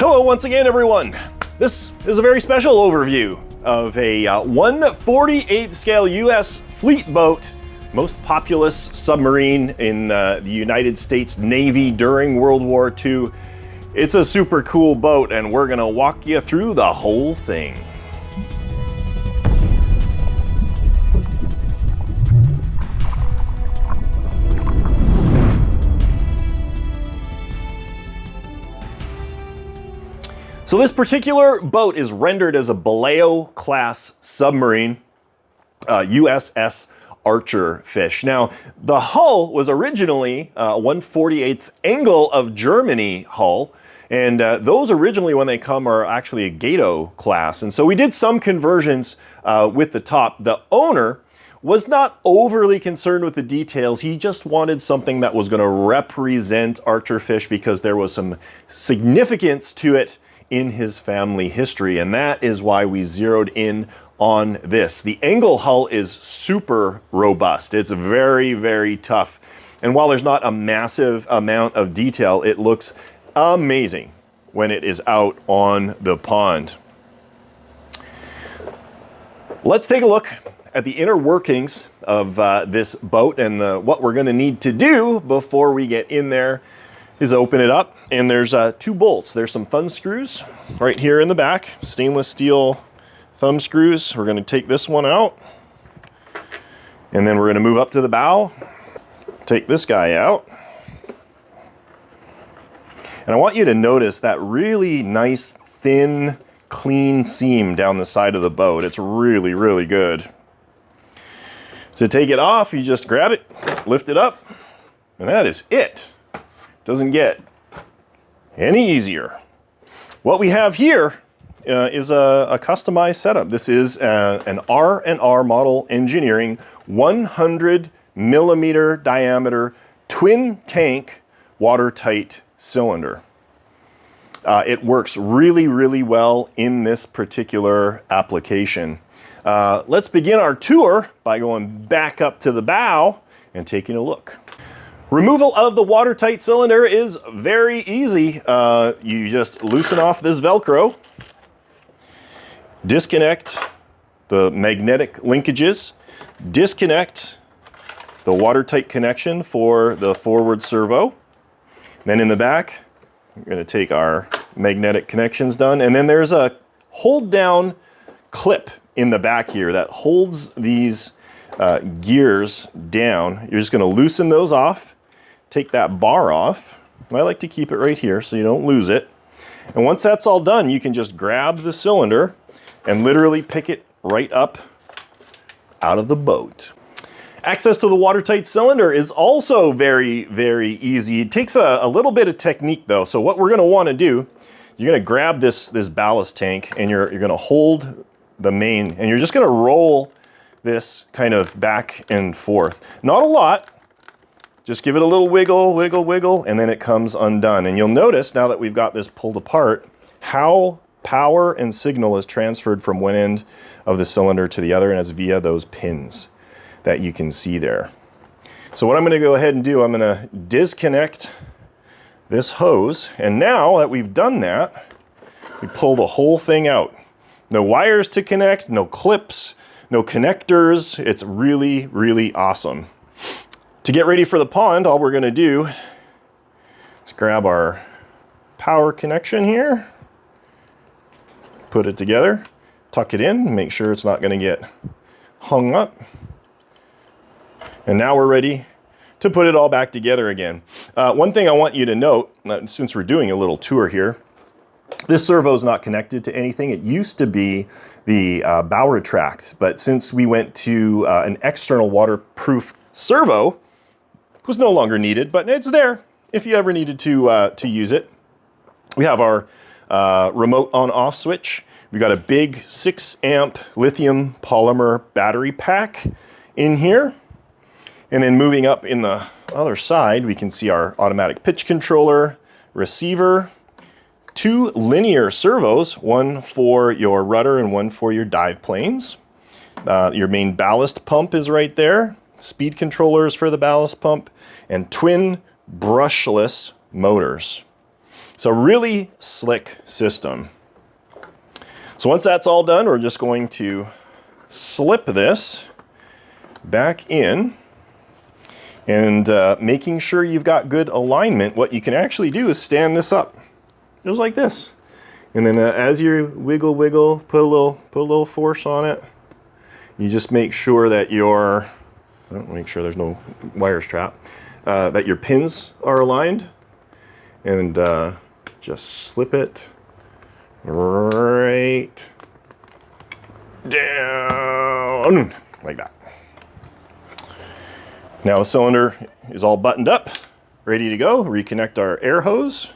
Hello once again, everyone. This is a very special overview of a 1/48 scale U.S. fleet boat, most populous submarine in the United States Navy during World War II. It's a super cool boat, and we're gonna walk you through the whole thing. So this particular boat is rendered as a Balao class submarine, USS Archerfish. Now, the hull was originally 1/48th angle of Germany hull, and those originally when they come are actually a Gato class. And so we did some conversions with the top. The owner was not overly concerned with the details. He just wanted something that was going to represent Archerfish because there was some significance to it in his family history, and that is why we zeroed in on this. The angle hull is super robust. It's very, very tough. And while there's not a massive amount of detail, it looks amazing when it is out on the pond. Let's take a look at the inner workings of this boat, and what we're gonna need to do before we get in there is open it up, and there's two bolts. There's some thumb screws right here in the back, stainless steel thumb screws. We're gonna take this one out, and then we're gonna move up to the bow, take this guy out. And I want you to notice that really nice, thin, clean seam down the side of the boat. It's really, really good. To take it off, you just grab it, lift it up, and that is it. Doesn't get any easier. What we have here is a customized setup. This is an R&R Model Engineering 100 millimeter diameter twin tank watertight cylinder. It works really, really well in this particular application. Let's begin our tour by going back up to the bow and taking a look. Removal of the watertight cylinder is very easy. You just loosen off this Velcro, disconnect the magnetic linkages, disconnect the watertight connection for the forward servo. Then in the back, we're going to take our magnetic connections done, and then there's a hold down clip in the back here that holds these gears down. You're just going to loosen those off. Take that bar off, and I like to keep it right here so you don't lose it. And once that's all done, you can just grab the cylinder and literally pick it right up out of the boat. Access to the watertight cylinder is also very, very easy. It takes a little bit of technique though. So what we're gonna wanna do, you're gonna grab this ballast tank, and you're gonna hold the main, and you're just gonna roll this kind of back and forth. Not a lot. Just give it a little wiggle, wiggle, wiggle, and then it comes undone. And you'll notice now that we've got this pulled apart, how power and signal is transferred from one end of the cylinder to the other, and it's via those pins that you can see there. So what I'm gonna go ahead and do, I'm gonna disconnect this hose, and now that we've done that, we pull the whole thing out. No wires to connect, no clips, no connectors. It's really, really awesome. To get ready for the pond, all we're going to do is grab our power connection here, put it together, tuck it in, make sure it's not going to get hung up. And now we're ready to put it all back together again. One thing I want you to note, since we're doing a little tour here, this servo is not connected to anything. It used to be the bow retract, but since we went to an external waterproof servo, was no longer needed, but it's there if you ever needed to use it. We have our remote on-off switch. We've got a big 6 amp lithium polymer battery pack in here. And then moving up in the other side, we can see our automatic pitch controller, receiver, 2 linear servos, one for your rudder and one for your dive planes. Your main ballast pump is right there. Speed controllers for the ballast pump, and twin brushless motors. It's a really slick system. So once that's all done, we're just going to slip this back in, and making sure you've got good alignment, what you can actually do is stand this up just like this, and then as you wiggle, put a little force on it. You just make sure that make sure there's no wires trapped, that your pins are aligned, and just slip it right down like that. Now the cylinder is all buttoned up, ready to go. Reconnect our air hose.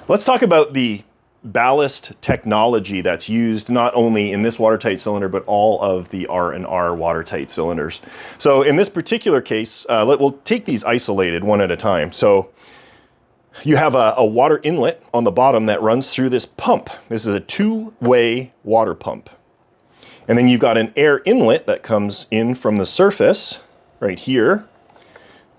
Let's talk about the ballast technology that's used not only in this watertight cylinder, but all of the R&R watertight cylinders. So in this particular case, we'll take these isolated one at a time. So you have a water inlet on the bottom that runs through this pump. This is a two-way water pump. And then you've got an air inlet that comes in from the surface right here,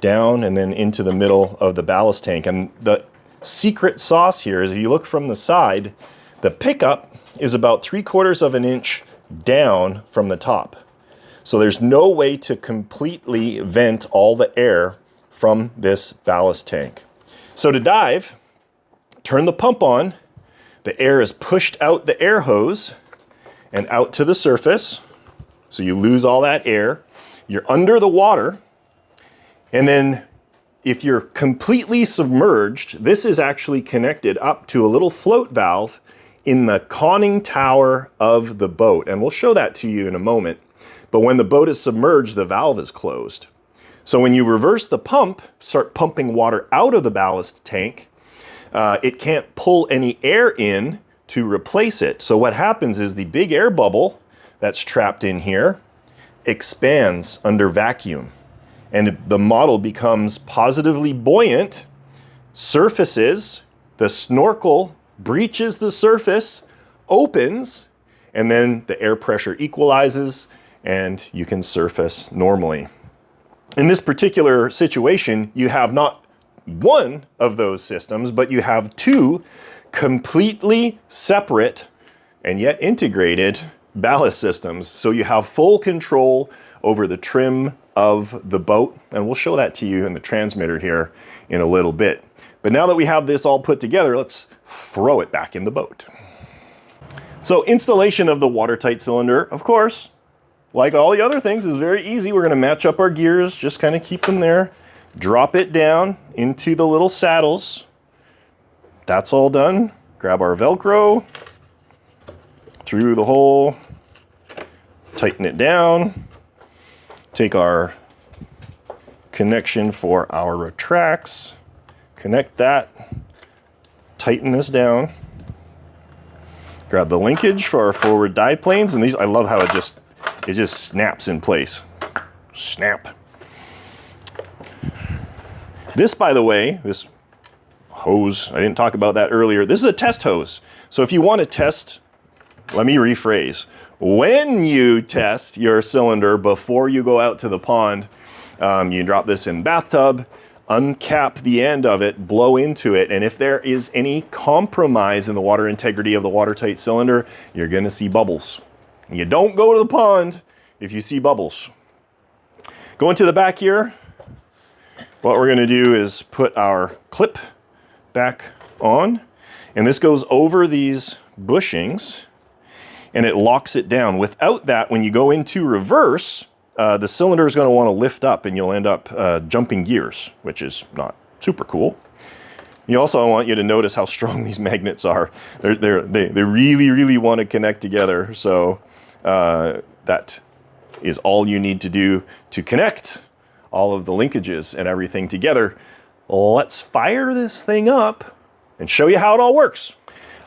down and then into the middle of the ballast tank. And the secret sauce here is if you look from the side, the pickup is about 3/4 of an inch down from the top. So there's no way to completely vent all the air from this ballast tank. So to dive, turn the pump on, the air is pushed out the air hose and out to the surface. So you lose all that air. You're under the water, and then if you're completely submerged, this is actually connected up to a little float valve in the conning tower of the boat. And we'll show that to you in a moment. But when the boat is submerged, the valve is closed. So when you reverse the pump, start pumping water out of the ballast tank, it can't pull any air in to replace it. So what happens is the big air bubble that's trapped in here expands under vacuum. And the model becomes positively buoyant, surfaces, the snorkel breaches the surface, opens, and then the air pressure equalizes and you can surface normally. In this particular situation, you have not one of those systems, but you have two completely separate and yet integrated ballast systems. So you have full control over the trim of the boat, and we'll show that to you in the transmitter here in a little bit. But now that we have this all put together, let's throw it back in the boat. So installation of the watertight cylinder, of course, like all the other things, is very easy. We're going to match up our gears, just kind of keep them there, drop it down into the little saddles. That's all done. Grab our Velcro through the hole, tighten it down. Take our connection for our retracts, connect that, tighten this down. Grab the linkage for our forward dive planes, and these, I love how it just snaps in place. Snap. This, by the way, this hose, I didn't talk about that earlier. This is a test hose. So if you want to test, let me rephrase. When you test your cylinder before you go out to the pond, you drop this in the bathtub, uncap the end of it, blow into it, and if there is any compromise in the water integrity of the watertight cylinder, you're going to see bubbles. You don't go to the pond if you see bubbles. Going to the back here, what we're going to do is put our clip back on, and this goes over these bushings and it locks it down. Without that, when you go into reverse, the cylinder is going to want to lift up and you'll end up jumping gears, which is not super cool. You also want you to notice how strong these magnets are. They really, really want to connect together. So that is all you need to do to connect all of the linkages and everything together. Let's fire this thing up and show you how it all works.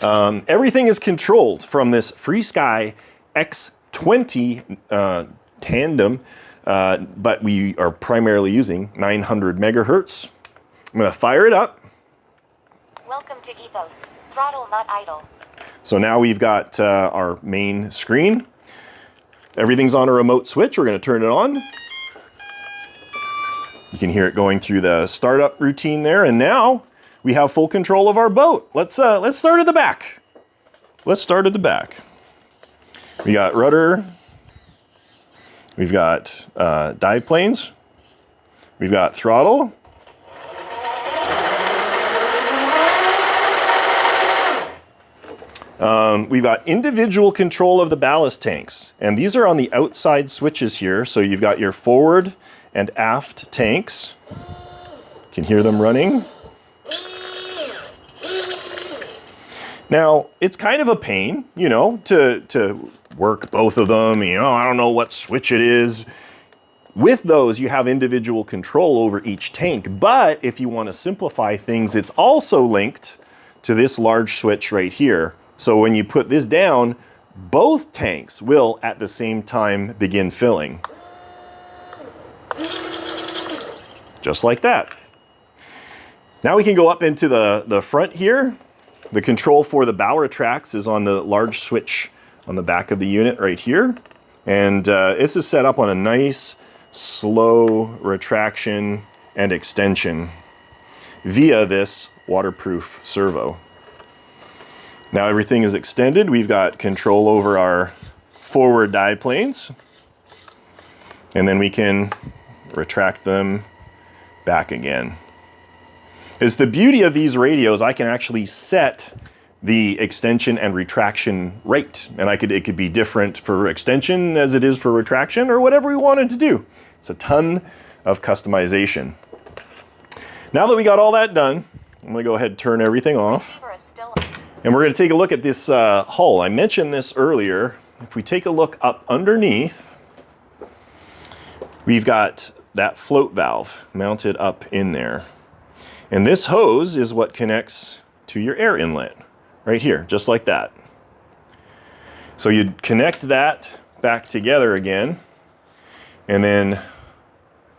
Everything is controlled from this FrSky X20 tandem, but we are primarily using 900 megahertz. I'm going to fire it up. Welcome to Ethos. Throttle not idle. So now we've got our main screen. Everything's on a remote switch. We're going to turn it on. You can hear it going through the startup routine there, and now we have full control of our boat. Let's start at the back. Let's start at the back. We got rudder. We've got dive planes. We've got throttle. We've got individual control of the ballast tanks, and these are on the outside switches here. So you've got your forward and aft tanks. You can hear them running. Now, it's kind of a pain, you know, to work both of them. You know, I don't know what switch it is. With those, you have individual control over each tank. But if you want to simplify things, it's also linked to this large switch right here. So when you put this down, both tanks will at the same time begin filling. Just like that. Now we can go up into the front here. The control for the bow retracts is on the large switch on the back of the unit right here. And this is set up on a nice, slow retraction and extension via this waterproof servo. Now everything is extended. We've got control over our forward dive planes. And then we can retract them back again. It's the beauty of these radios, I can actually set the extension and retraction rate. And it could be different for extension as it is for retraction or whatever we wanted to do. It's a ton of customization. Now that we got all that done, I'm gonna go ahead and turn everything off. And we're gonna take a look at this hull. I mentioned this earlier. If we take a look up underneath, we've got that float valve mounted up in there. And this hose is what connects to your air inlet, right here, just like that. So you'd connect that back together again, and then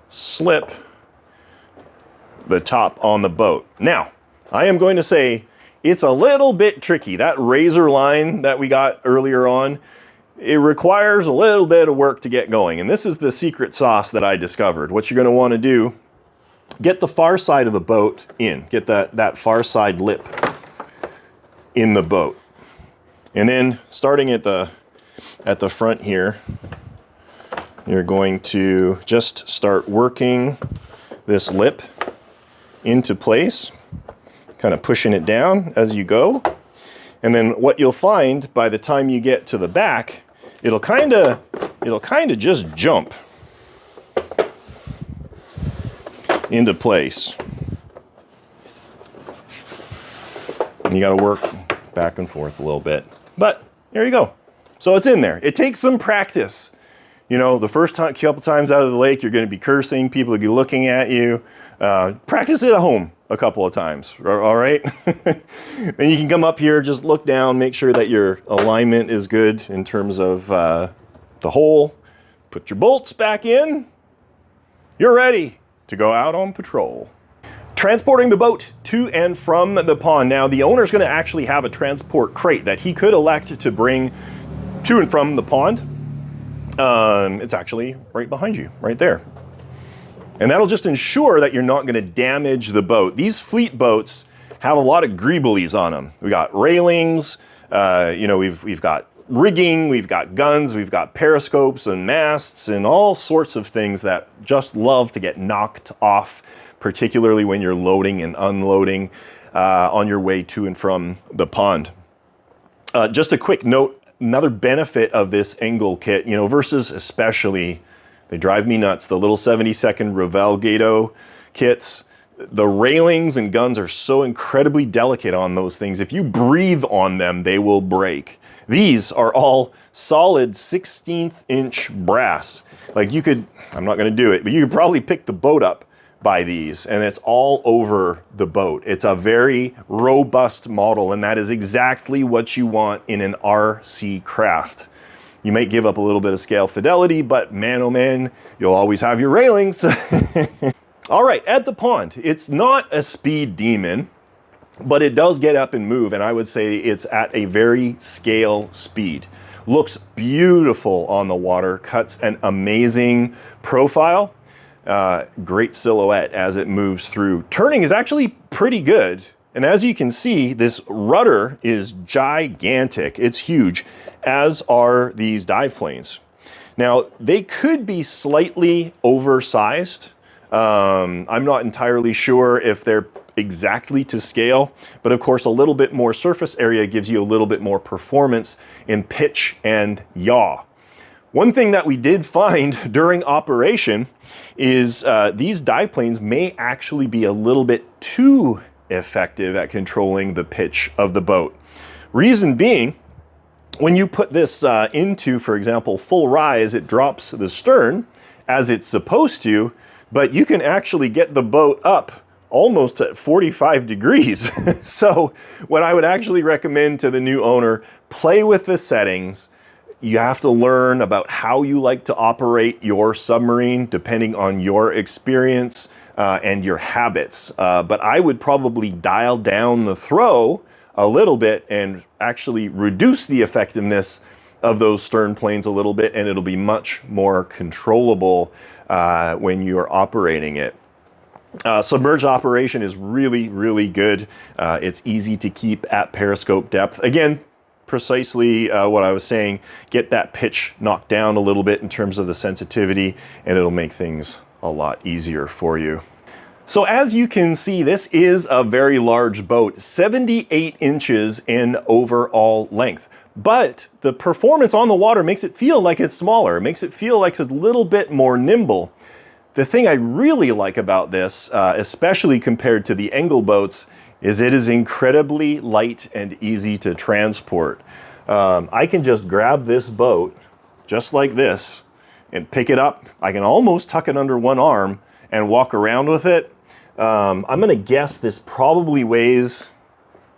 slip the top on the boat. Now, I am going to say it's a little bit tricky. That razor line that we got earlier on, it requires a little bit of work to get going. And this is the secret sauce that I discovered. What you're going to want to do, get the far side of the boat in. Get that far side lip in the boat. And then starting at the front here, you're going to just start working this lip into place, kind of pushing it down as you go. And then what you'll find by the time you get to the back, it'll kind of just jump into place. And you got to work back and forth a little bit. But there you go. So it's in there. It takes some practice. You know, the first couple times out of the lake, you're going to be cursing. People will be looking at you. Practice it at home a couple of times. All right? And you can come up here, just look down, make sure that your alignment is good in terms of the hole. Put your bolts back in. You're ready to go out on patrol. Transporting the boat to and from the pond. Now, the owner's going to actually have a transport crate that he could elect to bring to and from the pond. It's actually right behind you, right there. And that'll just ensure that you're not going to damage the boat. These fleet boats have a lot of greeblies on them. We got railings, you know, we've got rigging, we've got guns, we've got periscopes and masts and all sorts of things that just love to get knocked off, particularly when you're loading and unloading on your way to and from the pond. Just a quick note, another benefit of this Engel kit, you know, versus especially, they drive me nuts, the little 70-second Revell Gato kits. The railings and guns are so incredibly delicate on those things. If you breathe on them, they will break. These are all solid 16th inch brass. Like you could, I'm not gonna do it, but you could probably pick the boat up by these, and it's all over the boat. It's a very robust model, and that is exactly what you want in an RC craft. You might give up a little bit of scale fidelity, but man, oh man, you'll always have your railings. All right, at the pond, it's not a speed demon, but it does get up and move, and I would say it's at a very scale speed. Looks beautiful on the water, cuts an amazing profile. great silhouette as it moves through. Turning is actually pretty good. And as you can see, this rudder is gigantic. It's huge, as are these dive planes. Now, they could be slightly oversized. I'm not entirely sure if they're exactly to scale, but of course, a little bit more surface area gives you a little bit more performance in pitch and yaw. One thing that we did find during operation is these dive planes may actually be a little bit too effective at controlling the pitch of the boat. Reason being, when you put this into, for example, full rise, it drops the stern as it's supposed to, but you can actually get the boat up almost at 45 degrees. So what I would actually recommend to the new owner, play with the settings. You have to learn about how you like to operate your submarine depending on your experience and your habits. But I would probably dial down the throw a little bit and actually reduce the effectiveness of those stern planes a little bit, and it'll be much more controllable when you're operating it. Submerged operation is really, really good. It's easy to keep at periscope depth. Again, precisely what I was saying, get that pitch knocked down a little bit in terms of the sensitivity, and it'll make things a lot easier for you. So as you can see, this is a very large boat, 78 inches in overall length. But the performance on the water makes it feel like it's smaller. It makes it feel like it's a little bit more nimble. The thing I really like about this, especially compared to the Engel boats, is it is incredibly light and easy to transport. I can just grab this boat, just like this, and pick it up. I can almost tuck it under one arm and walk around with it. I'm gonna guess this probably weighs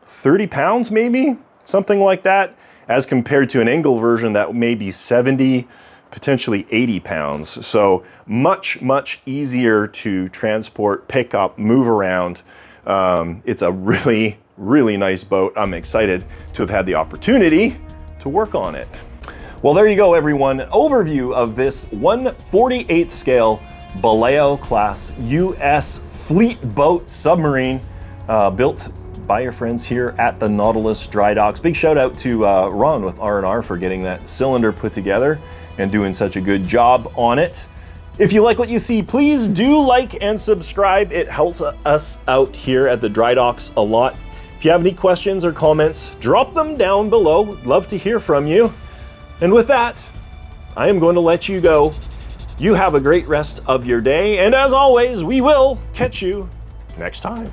30 pounds maybe, something like that, as compared to an Engel version that may be 70, potentially 80 pounds. So much, much easier to transport, pick up, move around. It's a really, really nice boat. I'm excited to have had the opportunity to work on it. Well, there you go, everyone. An overview of this 1/48 scale Balao class US fleet boat submarine built by your friends here at the Nautilus Dry Docks. Big shout out to Ron with R&R for getting that cylinder put together and doing such a good job on it. If you like what you see, please do like and subscribe. It helps us out here at the Dry Docks a lot. If you have any questions or comments, drop them down below. Love to hear from you. And with that, I am going to let you go. You have a great rest of your day. And as always, we will catch you next time.